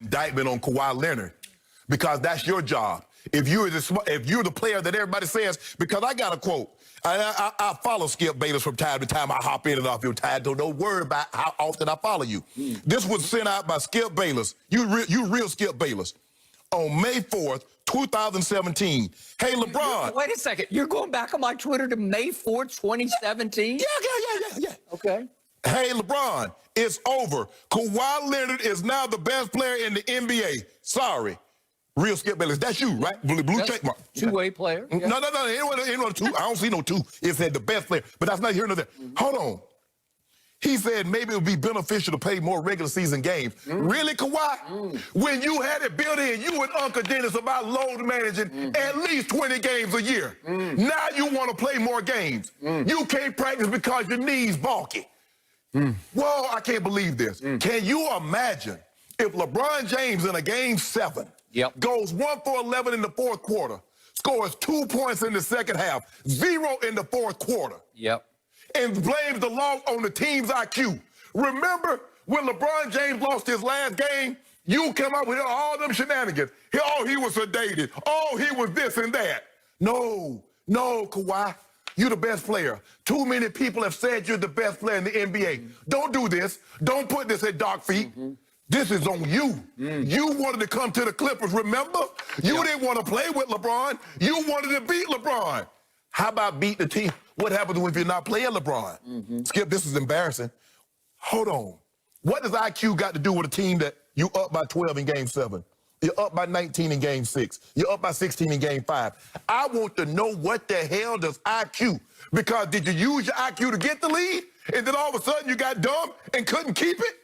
indictment on Kawhi Leonard, because that's your job. If you're the player that everybody says, because I got a quote. I follow Skip Bayless from time to time. I hop in and off your time, so don't worry about how often I follow you. This was sent out by Skip Bayless. You real Skip Bayless. On May 4th, 2017. Hey, LeBron. Wait a second. You're going back on my Twitter to May 4th, 2017? Yeah. Okay. Hey, LeBron, it's over. Kawhi Leonard is now the best player in the NBA. Sorry. Real Skip Bayless. That's you, right? Blue check mark. Two-way player. Yeah. No. Anyone two. I don't see no two. It said the best player. But that's not here nor there. Hold on. He said maybe it would be beneficial to play more regular season games. Really, Kawhi? When you had it built in, you and Uncle Dennis about load managing at least 20 games a year. Now you want to play more games. You can't practice because your knees bulky. Whoa, I can't believe this. Can you imagine if LeBron James in a game 7 goes 1 for 11 in the fourth quarter, scores 2 points in the second half, 0 in the fourth quarter, and blames the loss on the team's IQ? Remember when LeBron James lost his last game? You came up with all them shenanigans. Oh, he was sedated. Oh, he was this and that. No, Kawhi. You're the best player. Too many people have said you're the best player in the NBA. Don't do this. Don't put this at Doc feet. This is on you. You wanted to come to the Clippers, remember? You didn't want to play with LeBron. You wanted to beat LeBron. How about beat the team? What happens if you're not playing LeBron? Skip, this is embarrassing. Hold on. What does IQ got to do with a team that you up by 12 in game 7? You're up by 19 in game 6. You're up by 16 in game 5. I want to know what the hell does IQ, because did you use your IQ to get the lead? And then all of a sudden you got dumb and couldn't keep it?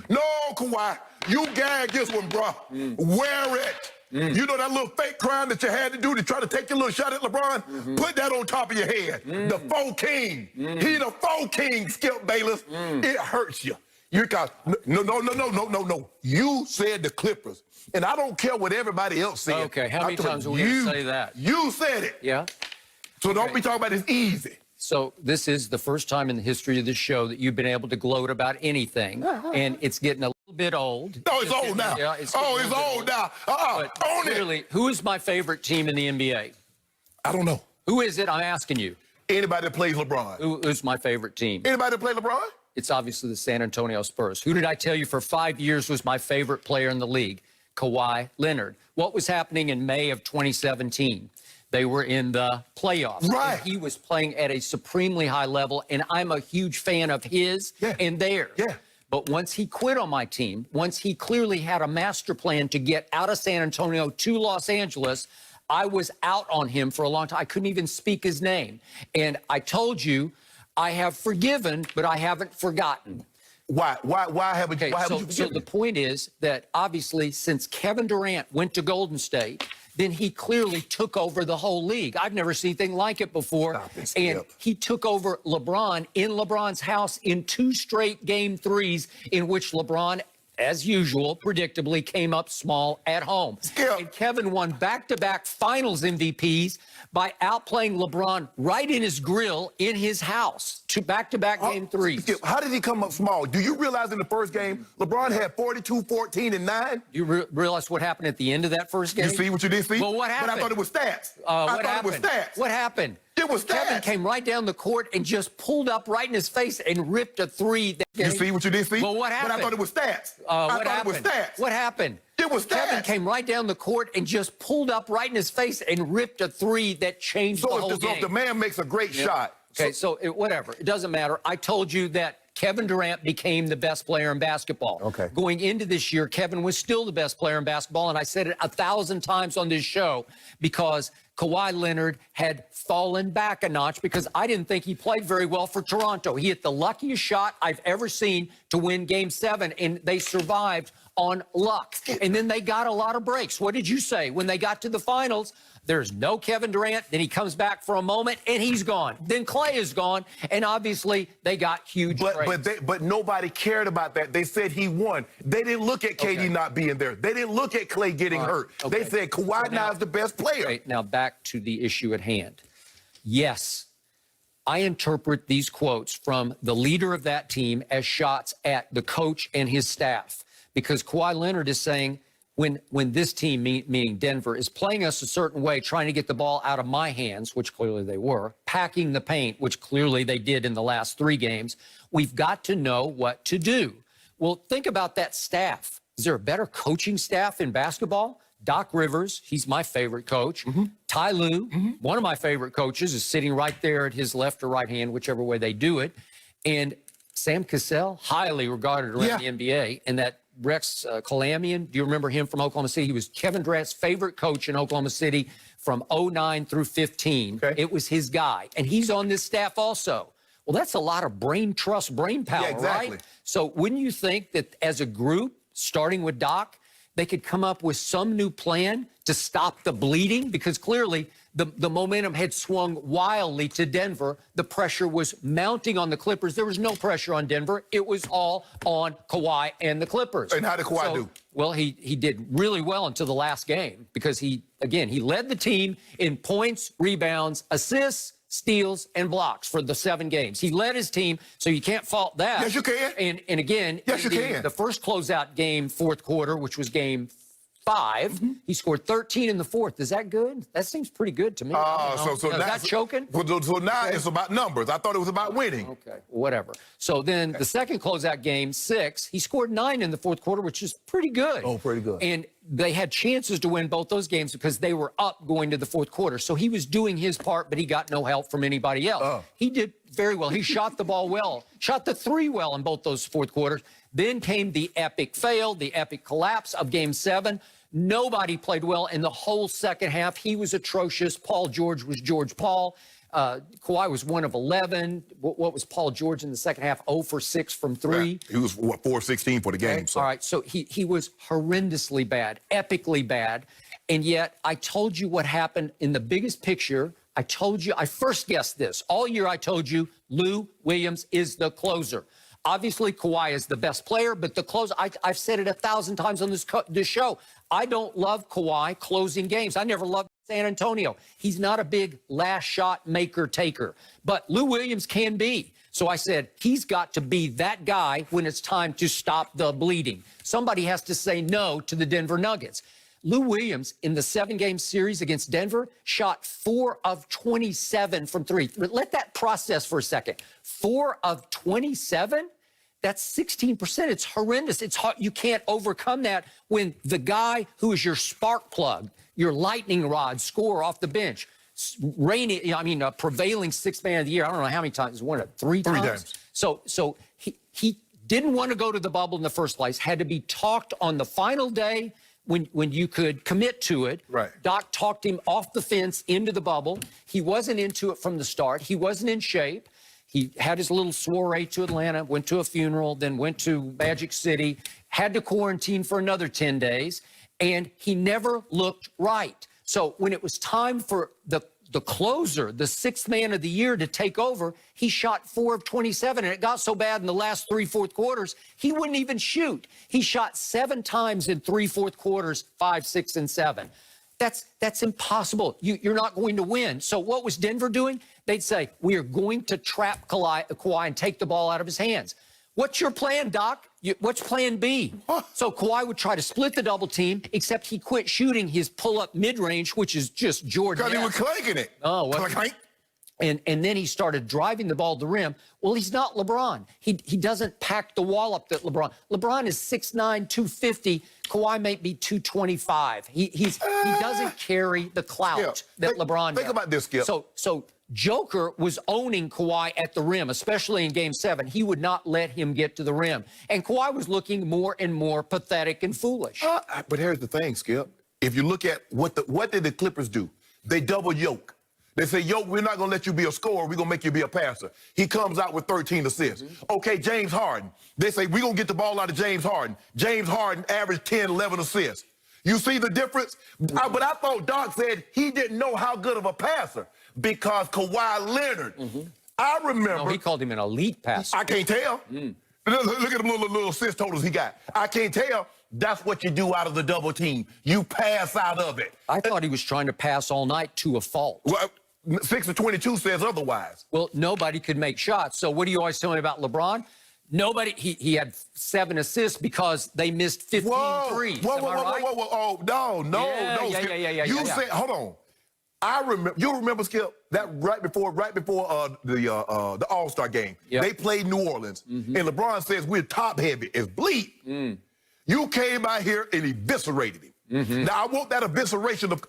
No, Kawhi, you gagged this one, bro. Wear it. You know that little fake crime that you had to do to try to take your little shot at LeBron? Put that on top of your head. The faux king. He the faux king, Skip Bayless. It hurts you. You got no. You said the Clippers. And I don't care what everybody else said. Okay, how many times are we going to say that? You said it. Yeah. So don't be talking about it's easy. So this is the first time in the history of this show that you've been able to gloat about anything, and it's getting a little bit old. No, it's old now. Yeah, it's old now. Own it. Who is my favorite team in the NBA? I don't know. Who is it? I'm asking you. Anybody that plays LeBron. Who's my favorite team? Anybody that plays LeBron? It's obviously the San Antonio Spurs. Who did I tell you for 5 years was my favorite player in the league? Kawhi Leonard. What was happening in May of 2017? They were in the playoffs. Right. And he was playing at a supremely high level, and I'm a huge fan of his and theirs. Yeah. But once he quit on my team, once he clearly had a master plan to get out of San Antonio to Los Angeles, I was out on him for a long time. I couldn't even speak his name. And I told you, I have forgiven, but I haven't forgotten. Why haven't you forgiven? So the point is that obviously since Kevin Durant went to Golden State, then he clearly took over the whole league. I've never seen anything like it before. And he took over LeBron in LeBron's house in 2 straight game 3s in which LeBron, as usual, predictably came up small at home. And Kevin won back-to-back finals MVPs by outplaying LeBron right in his grill in his house. Back-to-back game 3s. How did he come up small? Do you realize in the first game, LeBron had 42, 14, and 9? You realize what happened at the end of that first game? You see what you did see? Well, what happened? But I thought it was stats. What happened? What happened? It was stats. Kevin came right down the court and just pulled up right in his face and ripped a 3. You see what you did see? Well, what happened? But I thought it was stats. What happened? It was stats. What happened? It was stats. Kevin came right down the court and just pulled up right in his face and ripped a 3 that changed the whole game. So if the man makes a great shot. Okay, whatever. It doesn't matter. I told you that Kevin Durant became the best player in basketball. Okay. Going into this year, Kevin was still the best player in basketball, and I said it 1,000 times on this show because Kawhi Leonard had fallen back a notch because I didn't think he played very well for Toronto. He hit the luckiest shot I've ever seen to win Game 7, and they survived on luck. And then they got a lot of breaks. What did you say? When they got to the finals, there's no Kevin Durant. Then he comes back for a moment, and he's gone. Then Clay is gone, and obviously they got huge breaks. But nobody cared about that. They said he won. They didn't look at KD not being there. They didn't look at Clay getting hurt. They said Kawhi now is the best player. Okay, now back to the issue at hand. Yes, I interpret these quotes from the leader of that team as shots at the coach and his staff because Kawhi Leonard is saying when this team, meaning Denver, is playing us a certain way, trying to get the ball out of my hands, which clearly they were, packing the paint, which clearly they did in the last 3 games, we've got to know what to do. Well, think about that staff. Is there a better coaching staff in basketball? Doc Rivers, he's my favorite coach. Ty Lue, one of my favorite coaches, is sitting right there at his left or right hand, whichever way they do it. And Sam Cassell, highly regarded around the NBA. And that Rex Kalamian, do you remember him from Oklahoma City? He was Kevin Durant's favorite coach in Oklahoma City from 09 through 15. Okay. It was his guy. And he's on this staff also. Well, that's a lot of brain trust, brain power, exactly. right? So wouldn't you think that as a group, starting with Doc, they could come up with some new plan to stop the bleeding? Because clearly the momentum had swung wildly to Denver. The pressure was mounting on the Clippers. There was no pressure on Denver. It was all on Kawhi and the Clippers. And how did Kawhi do? Well, he did really well until the last game because he led the team in points, rebounds, assists, steals, and blocks for the 7 games. He led his team, so you can't fault that. Yes, you can. And again, yes, you can. The first closeout game, 4th quarter, which was game 5, he scored 13 in the 4th. Is that good? That seems pretty good to me. So Is now, that choking? So now it's about numbers. I thought it was about winning. Okay, whatever. So then the second closeout game, 6, he scored 9 in the 4th quarter, which is pretty good. Oh, pretty good. And they had chances to win both those games because they were up going to the 4th quarter. So he was doing his part, but he got no help from anybody else. He did very well. He shot the ball well, shot the 3 well in both those 4th quarters. Then came the epic fail, the epic collapse of game 7. Nobody played well in the whole second half. He was atrocious. Paul George was George Paul. Kawhi was 1 of 11. What was Paul George in the second half? 0 for 6 from 3. Yeah, he was 4-16 for the game. Okay. So. All right, so he was horrendously bad, epically bad. And yet I told you what happened in the biggest picture. I told you, I first guessed this. All year I told you Lou Williams is the closer. Obviously, Kawhi is the best player, but the closer, I've said it 1,000 times on this show. I don't love Kawhi closing games. I never loved San Antonio. He's not a big last shot maker-taker, but Lou Williams can be. So I said, he's got to be that guy when it's time to stop the bleeding. Somebody has to say no to the Denver Nuggets. Lou Williams, in the 7-game series against Denver, shot 4 of 27 from 3. Let that process for a second. 4 of 27? That's 16%. It's horrendous. It's hard. You can't overcome that when the guy who is your spark plug, your lightning rod scorer off the bench, prevailing 6th man of the year. I don't know how many times. Won it 3 times? 3 times. So he didn't want to go to the bubble in the first place. Had to be talked on the final day when you could commit to it. Right. Doc talked him off the fence into the bubble. He wasn't into it from the start. He wasn't in shape. He had his little soiree to Atlanta, went to a funeral, then went to Magic City, had to quarantine for another 10 days, and he never looked right. So when it was time for the closer, the 6th man of the year, to take over, he shot 4 of 27, and it got so bad in the last 3 fourth quarters, he wouldn't even shoot. He shot 7 times in 3 fourth quarters, 5, 6, and 7. That's impossible. You're not going to win. So what was Denver doing? They'd say, we are going to trap Kawhi and take the ball out of his hands. What's your plan, Doc? What's plan B? So Kawhi would try to split the double team, except he quit shooting his pull-up mid-range, which is just Jordan. Because he was clanking it. Oh, what? Clank. And then he started driving the ball to the rim. Well, he's not LeBron. He doesn't pack the wall up that LeBron. LeBron is 6'9", 250. Kawhi might be 225. He doesn't carry the clout that LeBron does. Think about this, Skip. So Joker was owning Kawhi at the rim, especially in Game 7. He would not let him get to the rim. And Kawhi was looking more and more pathetic and foolish. But here's the thing, Skip. If you look at what did the Clippers do? They double yoke. They say, yo, we're not going to let you be a scorer. We're going to make you be a passer. He comes out with 13 assists. Okay, James Harden. They say, we're going to get the ball out of James Harden. James Harden averaged 10, 11 assists. You see the difference? But I thought Doc said he didn't know how good of a passer because Kawhi Leonard. I remember. No, he called him an elite passer. I can't tell. Look at the little assist totals he got. I can't tell. That's what you do out of the double team. You pass out of it. I thought he was trying to pass all night to a fault. Well, 6 of 22 says otherwise. Well, nobody could make shots. So what do you always tell me about LeBron? Nobody. He had 7 assists because they missed 15 threes. Whoa, Am I right? whoa. Oh, no, Yeah, Skip. yeah. You said, hold on. I remember. You remember, Skip, that right before the All-Star game. Yep. They played New Orleans, and LeBron says we're top heavy. It's bleak. You came out here and eviscerated him. Now I want that evisceration of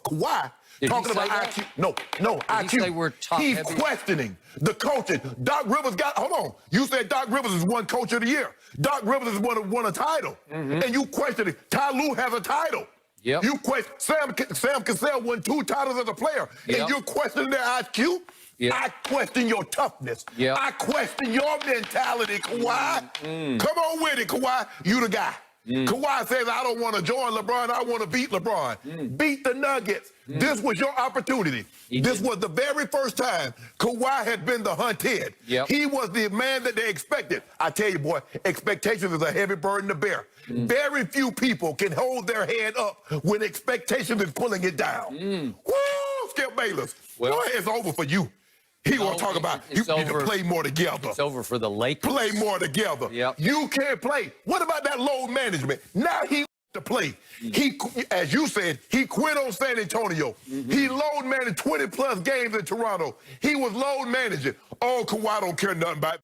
Kawhi. Did talking he say about that? IQ. No, Did IQ. he say we're top He's heavy? questioning the coaching. Doc Rivers got. Hold on. You said Doc Rivers is one coach of the year. Doc Rivers is won a title, and you questioning. Ty Lue has a title. Yep. You question. Sam Cassell won 2 titles as a player, Yep. and you're questioning their IQ. Yep. I question your toughness. Yep. I question your mentality, Kawhi. Come on with it, Kawhi. You the guy. Kawhi says, I don't want to join LeBron. I want to beat LeBron. Beat the Nuggets. This was your opportunity. This was the very first time Kawhi had been the hunted. Yep. He was the man that they expected. I tell you, boy, expectations is a heavy burden to bear. Very few people can hold their head up when expectations is pulling it down. Woo, Skip Bayless. Well, boy, it's over for you. He gonna talk about you need to play more together. It's over for the Lakers. Play more together. Yep. You can't play. What about that load management? Now he to play. He, as you said, he quit on San Antonio. He load managed 20 plus games in Toronto. He was load managing. Oh, Kawhi don't care nothing about